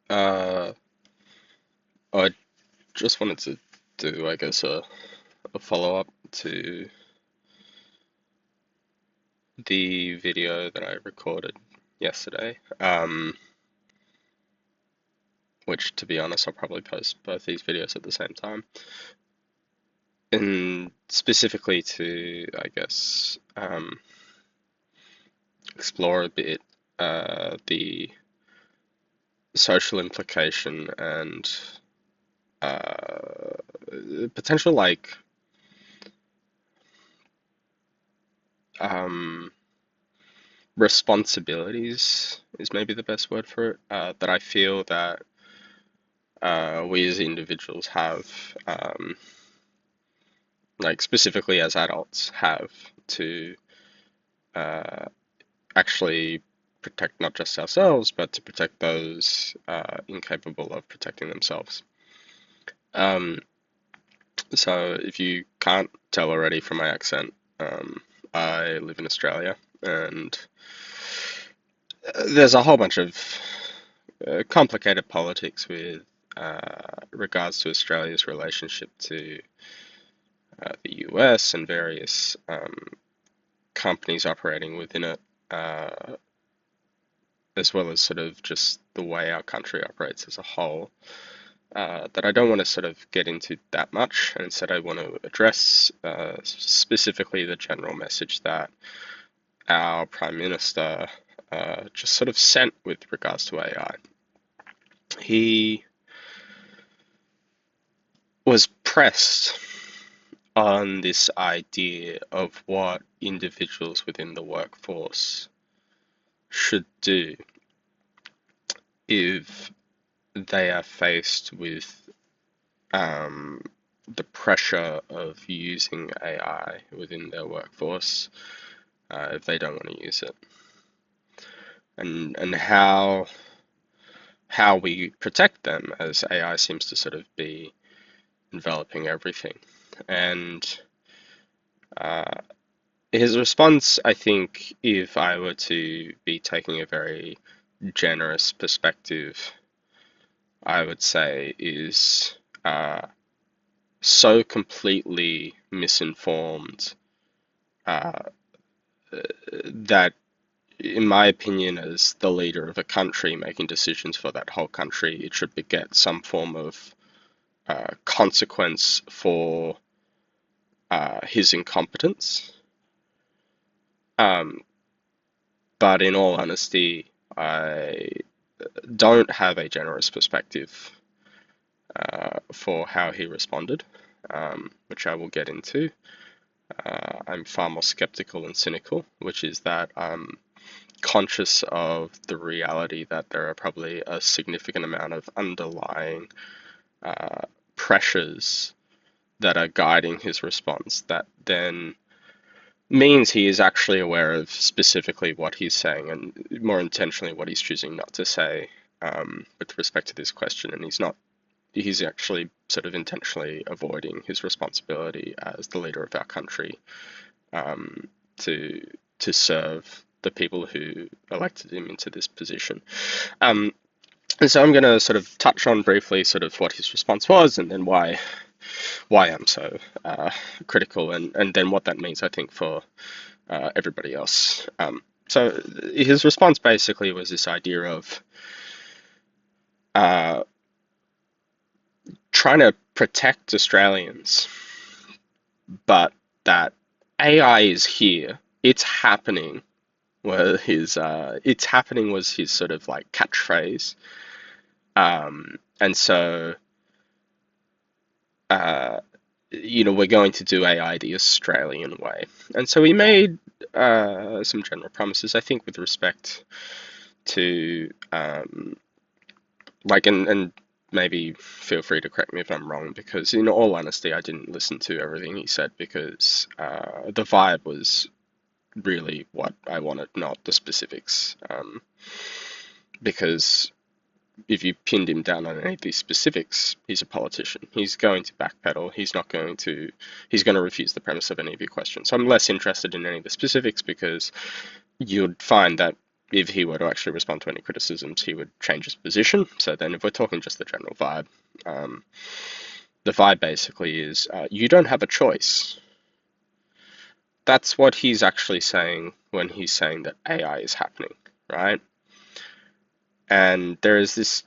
Uh, I just wanted to do, I guess, a follow-up to the video that I recorded yesterday. Which, to be honest, I'll probably post both these videos at the same time. And specifically to, I guess, explore a bit the social implication and potential, like, um, responsibilities is maybe the best word for it, that I feel that we as individuals have, like specifically as adults, have to uh, actually protect not just ourselves, but to protect those incapable of protecting themselves. Um, so if you can't tell already from my accent, I live in Australia, and there's a whole bunch of complicated politics with regards to Australia's relationship to the US and various companies operating within it, as well as sort of just the way our country operates as a whole. That I don't want to sort of get into that much, and instead I want to address specifically the general message that our Prime Minister just sort of sent with regards to AI. He was pressed on this idea of what individuals within the workforce should do if they are faced with um, the pressure of using AI within their workforce, if they don't want to use it, and how we protect them, as AI seems to sort of be enveloping everything. And uh, his response, I think, if I were to be taking a very generous perspective, I would say is so completely misinformed uh, that, in my opinion, as the leader of a country making decisions for that whole country, it should beget some form of consequence for his incompetence. Um, but in all honesty, I don't have a generous perspective for how he responded, which I will get into. I'm far more skeptical and cynical, which is that I'm conscious of the reality that there are probably a significant amount of underlying uh, pressures that are guiding his response that then means he is actually aware of specifically what he's saying and more intentionally what he's choosing not to say, with respect to this question. And he's actually sort of intentionally avoiding his responsibility as the leader of our country, um, to serve the people who elected him into this position. Um, and so I'm going to sort of touch on briefly sort of what his response was, and then why I'm so critical, and then what that means, I think, for everybody else. So his response basically was this idea of uh, trying to protect Australians, but that AI is here, it's happening. Were his "it's happening" was his sort of like catchphrase, and so uh, we're going to do AI the Australian way. And so he made some general promises, I think, with respect to and maybe feel free to correct me if I'm wrong, because in all honesty, I didn't listen to everything he said because the vibe was really what I wanted, not the specifics. Because if you pinned him down on any of these specifics, he's a politician. He's going to backpedal. He's going to refuse the premise of any of your questions. So I'm less interested in any of the specifics because you'd find that if he were to actually respond to any criticisms, he would change his position. So then, if we're talking just the general vibe, um, the vibe basically is you don't have a choice. That's what he's actually saying when he's saying that AI is happening, right? And there is this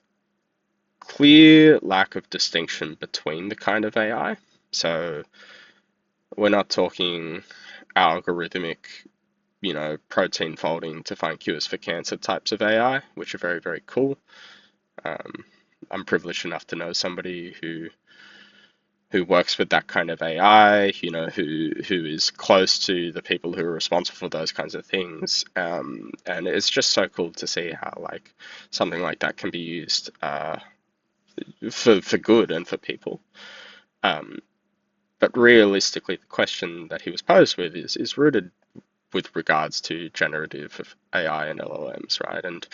clear lack of distinction between the kind of AI. So we're not talking algorithmic, protein folding to find cures for cancer types of AI, which are very, very cool. Um, I'm privileged enough to know somebody who works with that kind of AI, who is close to the people who are responsible for those kinds of things. And it's just so cool to see how like something like that can be used for good and for people. Um, but realistically, the question that he was posed with is rooted with regards to generative AI and LLMs, right? And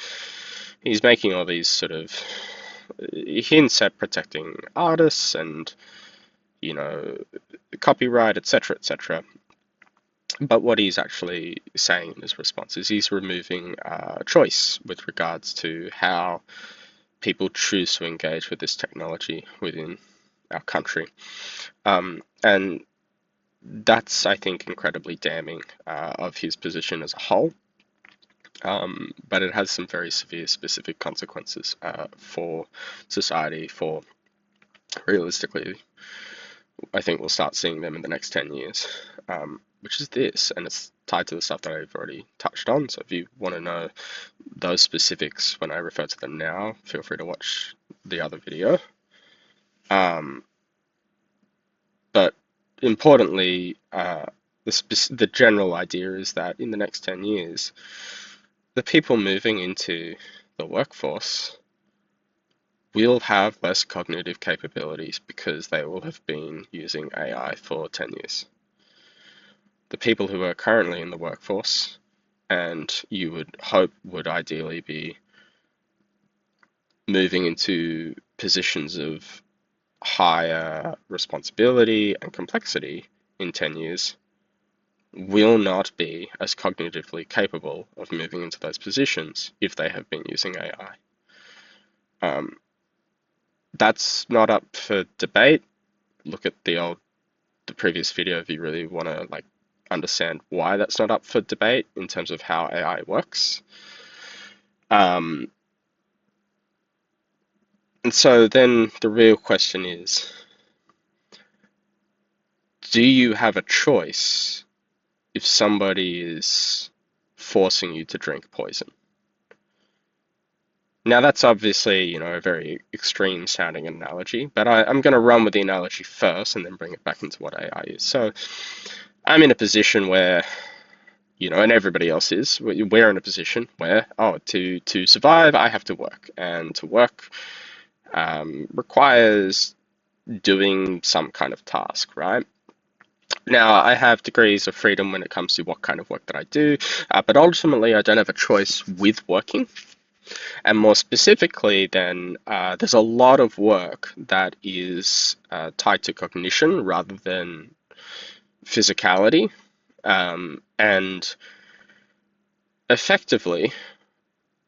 he's making all these sort of hints at protecting artists and you know copyright, etc., etc. But what he's actually saying in his response is he's removing choice with regards to how people choose to engage with this technology within our country. And that's, I think, incredibly damning of his position as a whole. But it has some very severe specific consequences for society, for realistically, I think we'll start seeing them in the next 10 years, which is this, and it's tied to the stuff that I've already touched on. So if you want to know those specifics when I refer to them now, feel free to watch the other video. But importantly, the general idea is that in the next 10 years, the people moving into the workforce will have less cognitive capabilities because they will have been using AI for 10 years. The people who are currently in the workforce, and you would hope would ideally be moving into positions of higher responsibility and complexity in 10 years, will not be as cognitively capable of moving into those positions if they have been using AI. That's not up for debate. Look at the previous video if you really want to like understand why that's not up for debate in terms of how AI works. And so then the real question is, do you have a choice if somebody is forcing you to drink poison? Now that's obviously, a very extreme sounding analogy, but I'm going to run with the analogy first and then bring it back into what AI is. So I'm in a position where, and everybody else is, we're in a position where, to survive, I have to work. And to work requires doing some kind of task, right? Now, I have degrees of freedom when it comes to what kind of work that I do, but ultimately I don't have a choice with working. And more specifically, then, there's a lot of work that is tied to cognition rather than physicality. And effectively,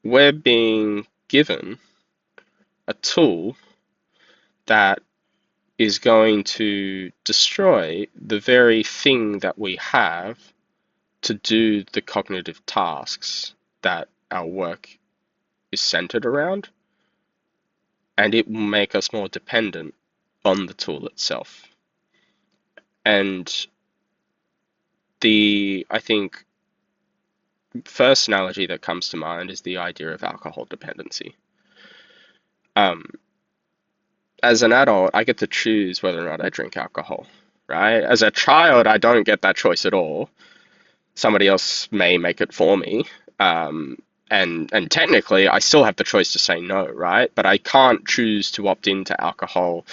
we're being given a tool that is going to destroy the very thing that we have to do the cognitive tasks that our work is centered around, and it will make us more dependent on the tool itself. And I think, first analogy that comes to mind is the idea of alcohol dependency. As an adult, I get to choose whether or not I drink alcohol, right? As a child, I don't get that choice at all. Somebody else may make it for me. And technically, I still have the choice to say no, right? But I can't choose to opt into alcohol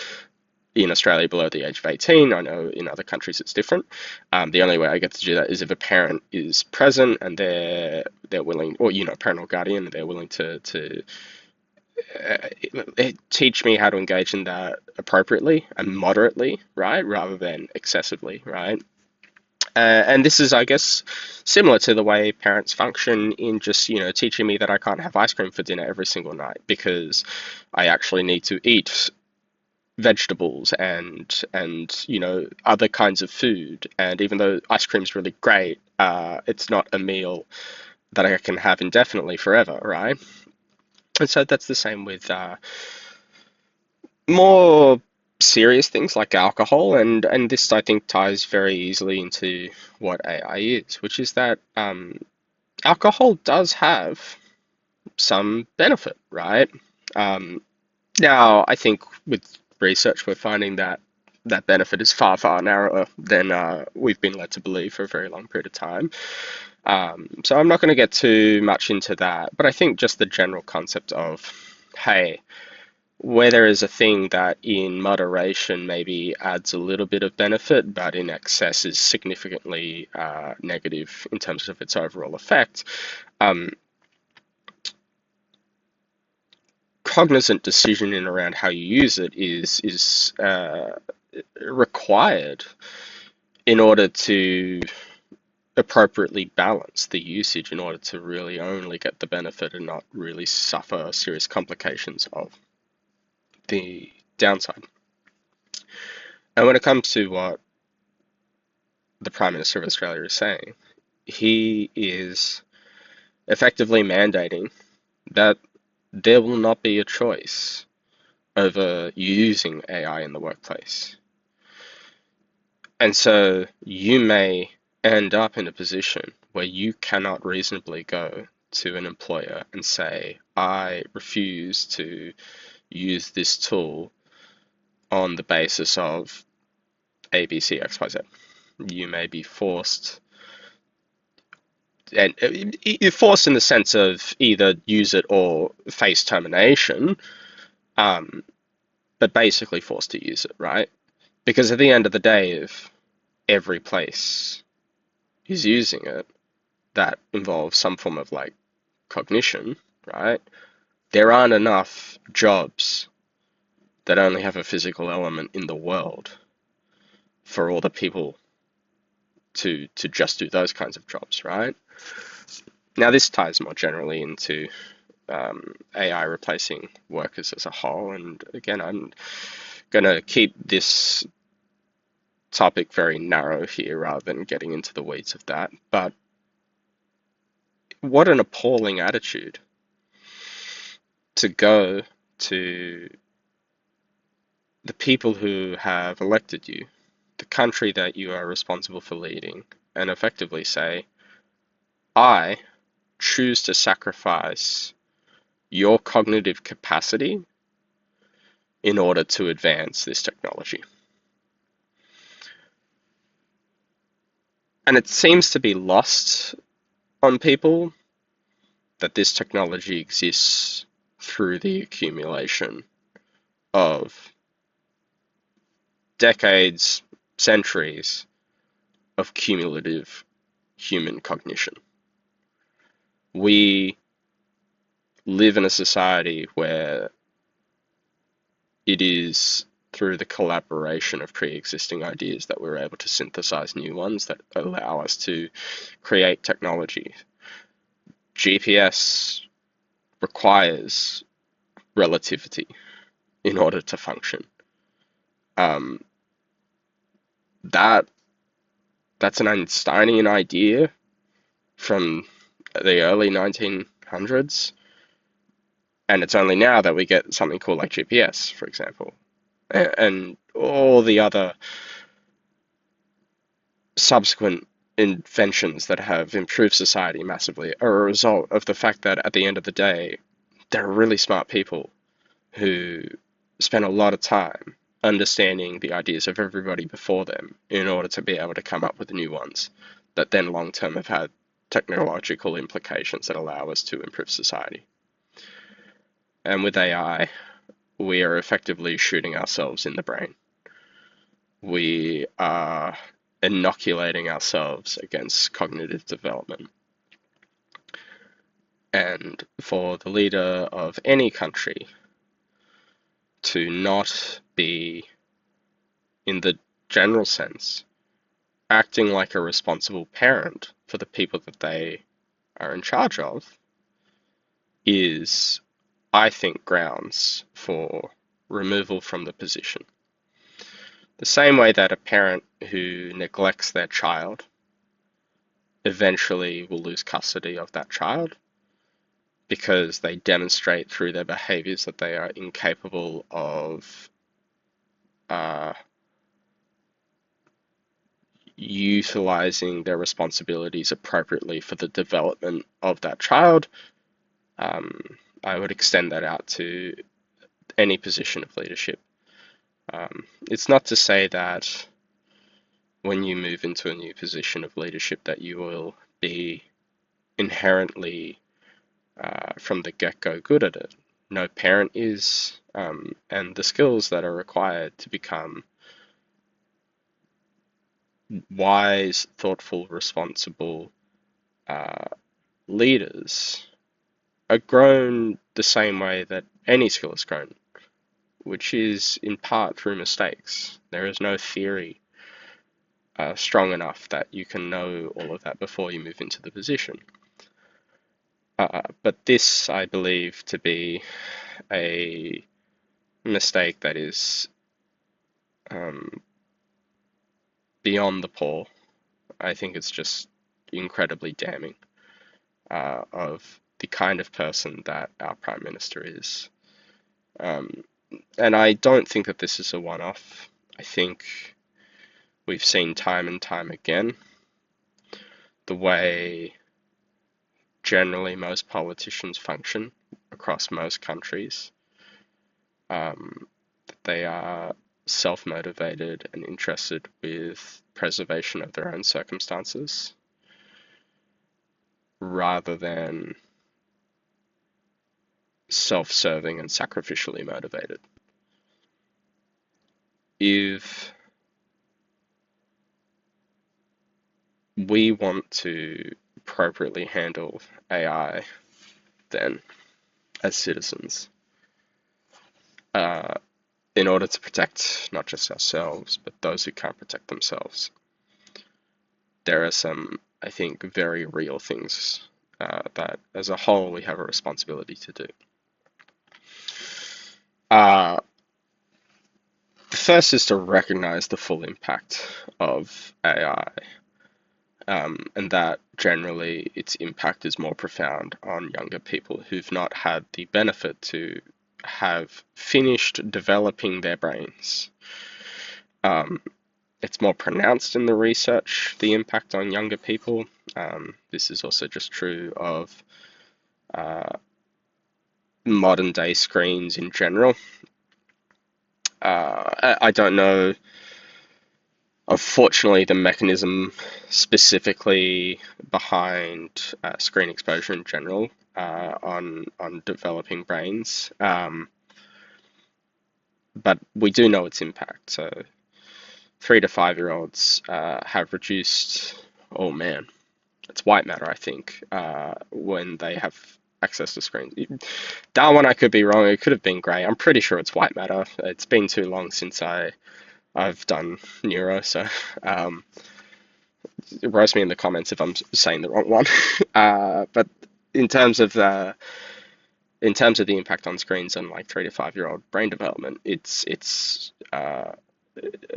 in Australia below the age of 18. I know in other countries it's different. The only way I get to do that is if a parent is present and they're willing, or parental guardian, and they're willing to teach me how to engage in that appropriately and moderately, right, rather than excessively, right? And this is, I guess, similar to the way parents function in just, teaching me that I can't have ice cream for dinner every single night because I actually need to eat vegetables and other kinds of food. And even though ice cream's really great, it's not a meal that I can have indefinitely forever, right? And so that's the same with more serious things like alcohol, and this I think ties very easily into what AI is, which is that alcohol does have some benefit, right? Um, Now, I think with research, we're finding that that benefit is far, far narrower than we've been led to believe for a very long period of time. So I'm not going to get too much into that, but I think just the general concept of, hey, where there is a thing that in moderation maybe adds a little bit of benefit, but in excess is significantly negative in terms of its overall effect. Um, Cognizant decision in around how you use it is required in order to appropriately balance the usage in order to really only get the benefit and not really suffer serious complications of the downside. And when it comes to what the Prime Minister of Australia is saying, he is effectively mandating that there will not be a choice over using AI in the workplace. And so you may end up in a position where you cannot reasonably go to an employer and say, I refuse to use this tool on the basis of A, B, C, X, Y, Z. You may be forced, and you're forced in the sense of either use it or face termination, um, but basically forced to use it, right? Because at the end of the day, if every place is using it, that involves some form of like cognition, right? There aren't enough jobs that only have a physical element in the world for all the people to just do those kinds of jobs, right? Now, this ties more generally into AI replacing workers as a whole. And again, I'm going to keep this topic very narrow here rather than getting into the weeds of that. But what an appalling attitude to go to the people who have elected you, the country that you are responsible for leading, and effectively say, I choose to sacrifice your cognitive capacity in order to advance this technology. And it seems to be lost on people that this technology exists through the accumulation of decades, centuries of cumulative human cognition. We live in a society where it is through the collaboration of pre-existing ideas that we're able to synthesize new ones that allow us to create technology. GPS requires relativity in order to function. Um, that that's an Einsteinian idea from the early 1900s, and it's only now that we get something called like GPS, for example, and all the other subsequent inventions that have improved society massively are a result of the fact that at the end of the day, there are really smart people who spend a lot of time understanding the ideas of everybody before them in order to be able to come up with new ones that then long term have had technological implications that allow us to improve society. And with AI, we are effectively shooting ourselves in the brain. We are inoculating ourselves against cognitive development. And for the leader of any country to not be, in the general sense, acting like a responsible parent for the people that they are in charge of is, I think, grounds for removal from the position. The same way that a parent who neglects their child eventually will lose custody of that child because they demonstrate through their behaviors that they are incapable of uh, utilizing their responsibilities appropriately for the development of that child. Um, I would extend that out to any position of leadership. It's not to say that when you move into a new position of leadership that you will be inherently from the get-go good at it. No parent is, and the skills that are required to become wise, thoughtful, responsible leaders are grown the same way that any skill is grown, which is in part through mistakes. There is no theory strong enough that you can know all of that before you move into the position. But this, I believe, to be a mistake that is beyond the pale. I think it's just incredibly damning of the kind of person that our Prime Minister is. And I don't think that this is a one-off. I think we've seen time and time again the way generally most politicians function across most countries. They are self-motivated and interested with preservation of their own circumstances rather than self-serving and sacrificially motivated. If we want to appropriately handle AI, then as citizens, in order to protect not just ourselves, but those who can't protect themselves, there are some, I think, very real things that as a whole we have a responsibility to do. The first is to recognize the full impact of AI, and that generally its impact is more profound on younger people who've not had the benefit to have finished developing their brains. It's more pronounced in the research, the impact on younger people. This is also just true of modern day screens in general. I don't know, unfortunately, the mechanism specifically behind screen exposure in general on developing brains, but we do know its impact. So 3 to 5-year-olds have reduced, oh man, it's white matter, I think, when they have access to screens. That one I could be wrong. It could have been grey. I'm pretty sure it's white matter. It's been too long since I've done neuro, so roast me in the comments if I'm saying the wrong one. But in terms of the impact on screens on like 3 to 5-year-old brain development, it's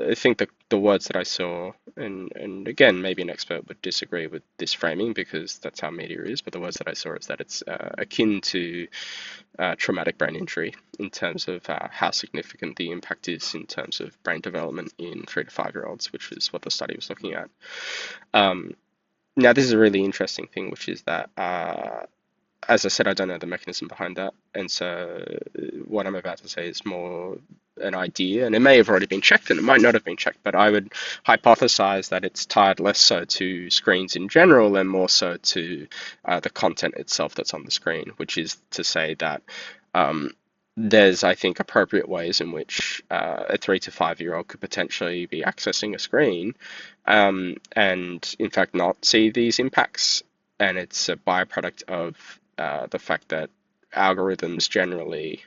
I think the words that I saw, and again, maybe an expert would disagree with this framing because that's how media is, but the words that I saw is that it's akin to traumatic brain injury in terms of how significant the impact is in terms of brain development in 3 to 5-year-olds, which is what the study was looking at. Now, this is a really interesting thing, which is that as I said, I don't know the mechanism behind that, and so what I'm about to say is more an idea, and it may have already been checked, and it might not have been checked, but I would hypothesize that it's tied less so to screens in general and more so to the content itself that's on the screen, which is to say that there's, I think, appropriate ways in which a 3 to 5-year-old could potentially be accessing a screen and, in fact, not see these impacts, and it's a byproduct of the fact that algorithms generally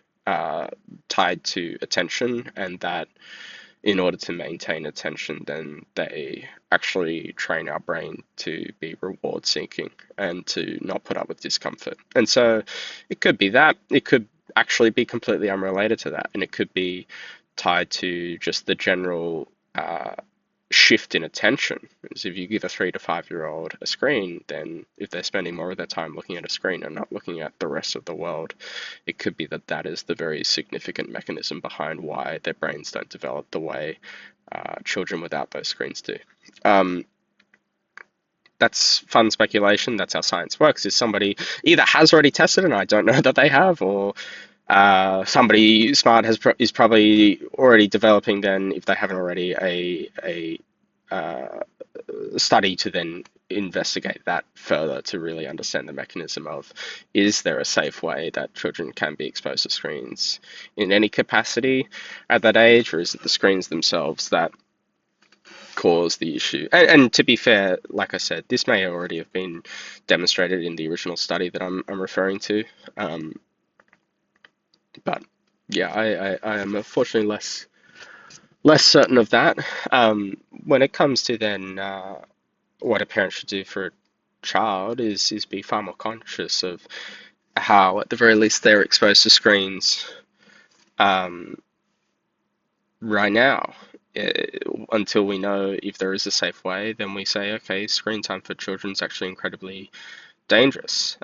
tied to attention, and that in order to maintain attention, then they actually train our brain to be reward seeking and to not put up with discomfort. And so it could be that, it could actually be completely unrelated to that, and it could be tied to just the general shift in attention. Because if you give a 3 to 5 year old a screen, then if they're spending more of their time looking at a screen and not looking at the rest of the world, it could be that that is the very significant mechanism behind why their brains don't develop the way children without those screens do. Um, that's fun speculation. That's how science works. Is somebody either has already tested and I don't know that they have, or somebody smart is probably already developing. Then, if they haven't already, a study to then investigate that further to really understand the mechanism of, is there a safe way that children can be exposed to screens in any capacity at that age, or is it the screens themselves that cause the issue? And to be fair, like I said, this may already have been demonstrated in the original study that I'm referring to. Um, but yeah, I am unfortunately less certain of that. When it comes to then what a parent should do for a child is be far more conscious of how, at the very least, they're exposed to screens um, right now. Until we know if there is a safe way, then we say, okay, screen time for children is actually incredibly dangerous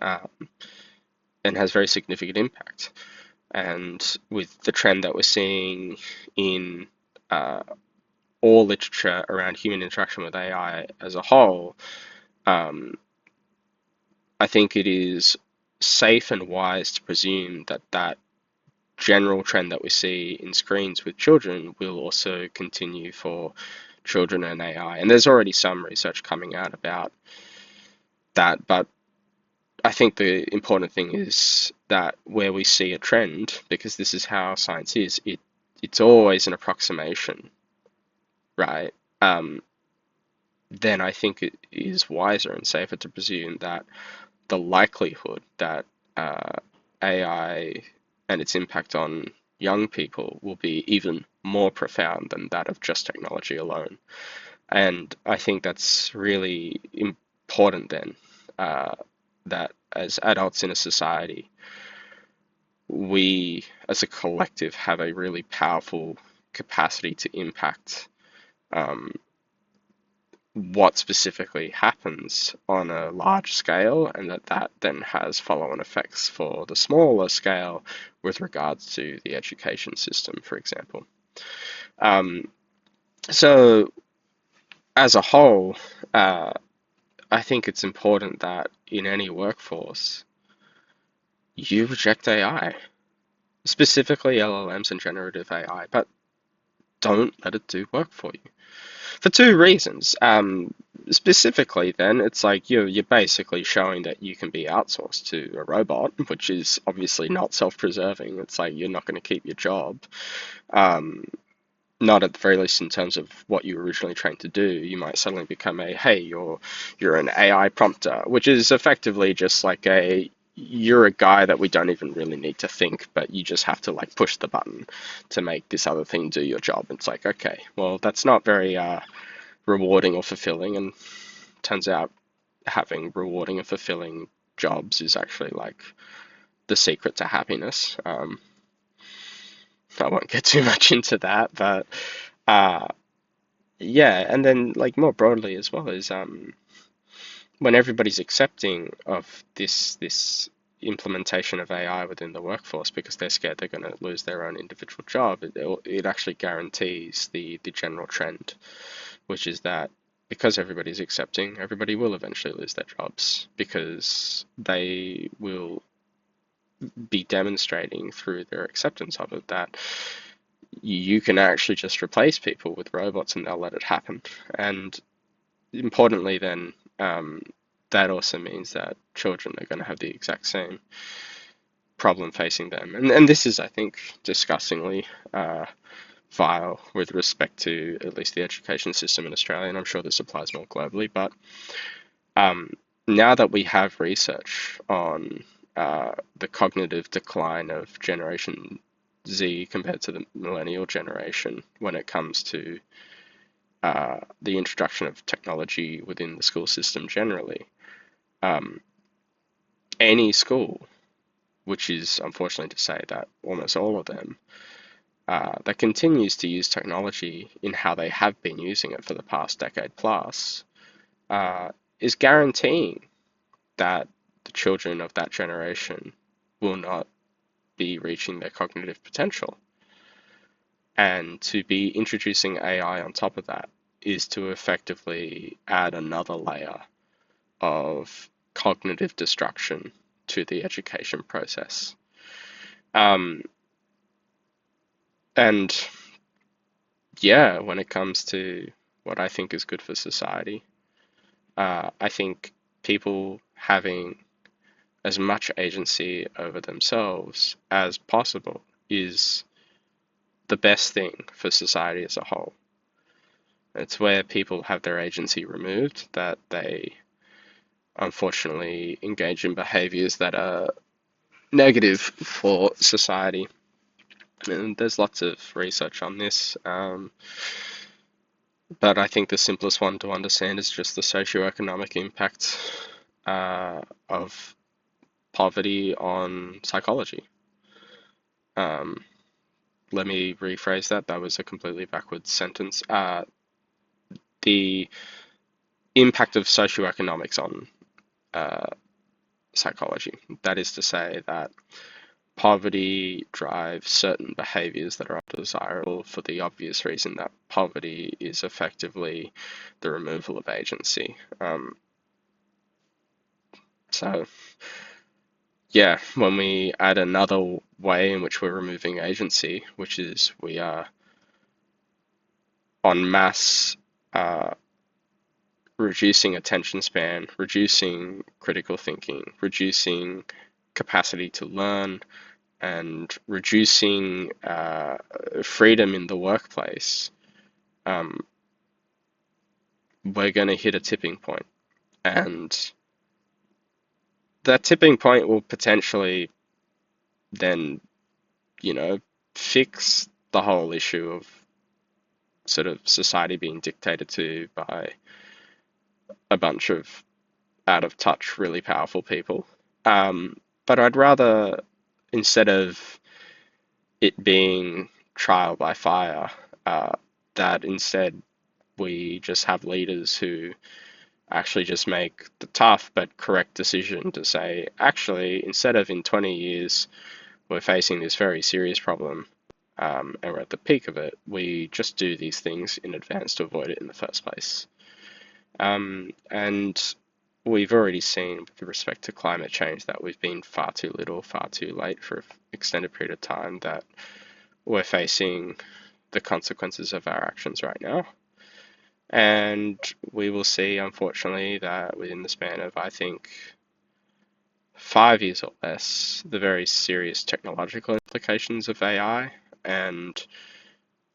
and has very significant impact. And with the trend that we're seeing in uh, all literature around human interaction with AI as a whole, um, I think it is safe and wise to presume that that general trend that we see in screens with children will also continue for children and AI. And there's already some research coming out about that, but I think the important thing is that where we see a trend, because this is how science is, it's always an approximation, right? Then I think it is wiser and safer to presume that the likelihood that AI and its impact on young people will be even more profound than that of just technology alone. And I think that's really important then, that as adults in a society, we as a collective have a really powerful capacity to impact um, what specifically happens on a large scale, and that then has follow-on effects for the smaller scale with regards to the education system, for example. Um, so, as a whole, I think it's important that in any workforce, you reject AI, specifically LLMs and generative AI, but don't let it do work for you. For two reasons. Specifically, then, it's like you're basically showing that you can be outsourced to a robot, which is obviously not self-preserving. It's like you're not going to keep your job. Um, Not at the very least in terms of what you were originally trained to do. You might suddenly become hey, you're an AI prompter, which is effectively just like you're a guy that we don't even really need to think, but you just have to like push the button to make this other thing do your job. It's like, okay, well, that's not very rewarding or fulfilling, and turns out having rewarding and fulfilling jobs is actually like the secret to happiness. I won't get too much into that, but uh, yeah, and then like more broadly as well is when everybody's accepting of this implementation of AI within the workforce because they're scared they're going to lose their own individual job, it actually guarantees the general trend, which is that because everybody's accepting, everybody will eventually lose their jobs because they will be demonstrating through their acceptance of it that you can actually just replace people with robots and they'll let it happen. And importantly, then, that also means that children are going to have the exact same problem facing them. And this is, I think, disgustingly vile with respect to at least the education system in Australia, and I'm sure this applies more globally. But um, now that we have research on the cognitive decline of Generation Z compared to the millennial generation when it comes to the introduction of technology within the school system generally. Um, any school, which is unfortunately to say that almost all of them, that continues to use technology in how they have been using it for the past decade plus, is guaranteeing that the children of that generation will not be reaching their cognitive potential. And to be introducing AI on top of that is to effectively add another layer of cognitive destruction to the education process. And yeah, when it comes to what I think is good for society, I think people having as much agency over themselves as possible is the best thing for society as a whole. It's where people have their agency removed that they unfortunately engage in behaviors that are negative for society. And there's lots of research on this, but I think the simplest one to understand is just the socioeconomic impact of poverty on psychology. Let me rephrase that. That was a completely backwards sentence. The impact of socioeconomics on psychology. That is to say that poverty drives certain behaviors that are undesirable for the obvious reason that poverty is effectively the removal of agency. So, yeah, when we add another way in which we're removing agency, which is we are en masse reducing attention span, reducing critical thinking, reducing capacity to learn, and reducing freedom in the workplace, we're going to hit a tipping point. And that tipping point will potentially then, fix the whole issue of sort of society being dictated to by a bunch of out of touch, really powerful people. But I'd rather, instead of it being trial by fire, that instead we just have leaders who actually just make the tough but correct decision to say, actually, instead of in 20 years, we're facing this very serious problem, and we're at the peak of it, we just do these things in advance to avoid it in the first place. And we've already seen with respect to climate change that we've been far too little, far too late for an extended period of time, that we're facing the consequences of our actions right now. And we will see, unfortunately, that within the span of, I think, 5 years or less, the very serious technological implications of AI. And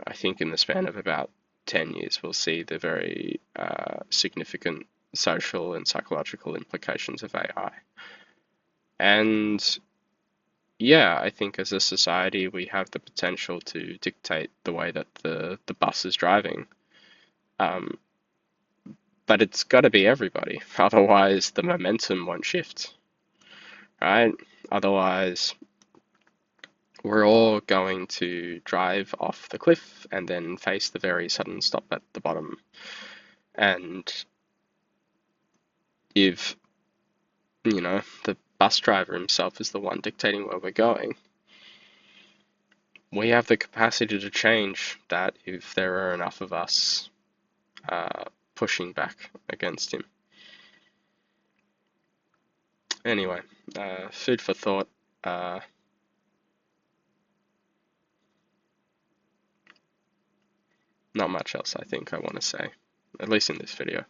I think in the span of about 10 years, we'll see the very significant social and psychological implications of AI. And yeah, I think as a society, we have the potential to dictate the way that the bus is driving. But it's got to be everybody. Otherwise, the momentum won't shift, right? Otherwise, we're all going to drive off the cliff and then face the very sudden stop at the bottom. And if, the bus driver himself is the one dictating where we're going, we have the capacity to change that if there are enough of us pushing back against him. Anyway, food for thought. Not much else I think I want to say, at least in this video.